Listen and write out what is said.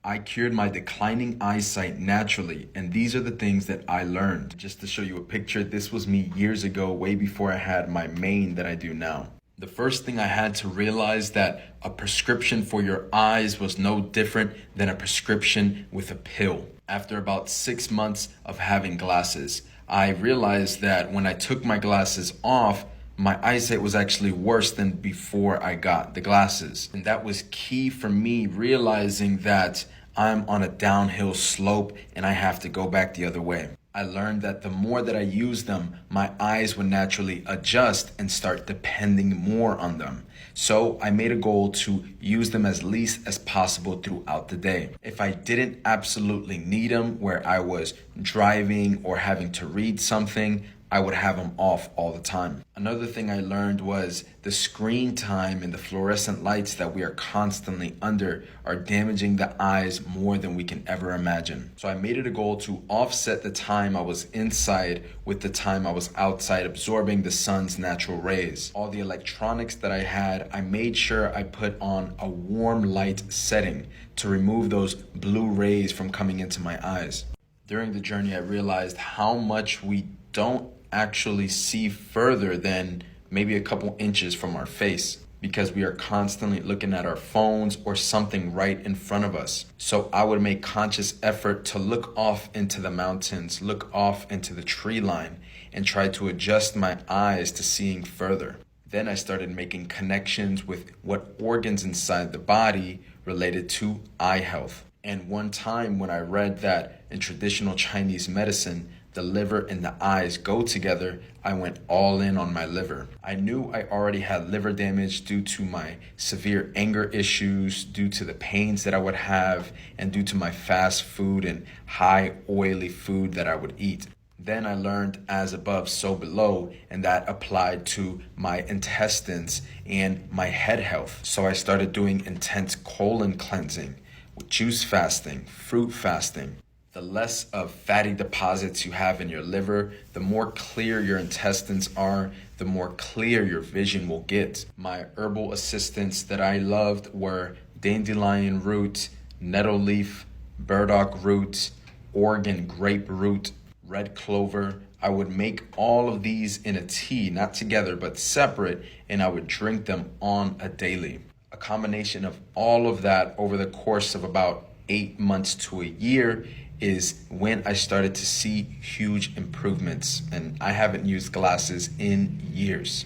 I cured my declining eyesight naturally, and these are the things that I learned. Just to show you a picture, this was me years ago, way before I had my mane that I do now. The first thing I had to realize that a prescription for your eyes was no different than a prescription with a pill. After about 6 months of having glasses, I realized that when I took my glasses off, my eyesight was actually worse than before I got the glasses. And that was key for me realizing that I'm on a downhill slope and I have to go back the other way. I learned that the more that I use them, my eyes would naturally adjust and start depending more on them. So I made a goal to use them as least as possible throughout the day. If I didn't absolutely need them, where I was driving or having to read something, I would have them off all the time. Another thing I learned was the screen time and the fluorescent lights that we are constantly under are damaging the eyes more than we can ever imagine. So I made it a goal to offset the time I was inside with the time I was outside absorbing the sun's natural rays. All the electronics that I had, I made sure I put on a warm light setting to remove those blue rays from coming into my eyes. During the journey, I realized how much we don't actually see further than maybe a couple inches from our face because we are constantly looking at our phones or something right in front of us. So I would make conscious effort to look off into the mountains, look off into the tree line, and try to adjust my eyes to seeing further. Then I started making connections with what organs inside the body related to eye health. And one time when I read that in traditional Chinese medicine, the liver and the eyes go together, I went all in on my liver. I knew I already had liver damage due to my severe anger issues, due to the pains that I would have, and due to my fast food and high oily food that I would eat. Then I learned as above, so below, and that applied to my intestines and my head health. So I started doing intense colon cleansing, juice fasting, fruit fasting. The less of fatty deposits you have in your liver, the more clear your intestines are, the more clear your vision will get. My herbal assistants that I loved were dandelion root, nettle leaf, burdock root, Oregon grape root, red clover. I would make all of these in a tea, not together, but separate, and I would drink them on a daily. A combination of all of that over the course of about 8 months to a year is when I started to see huge improvements, and I haven't used glasses in years.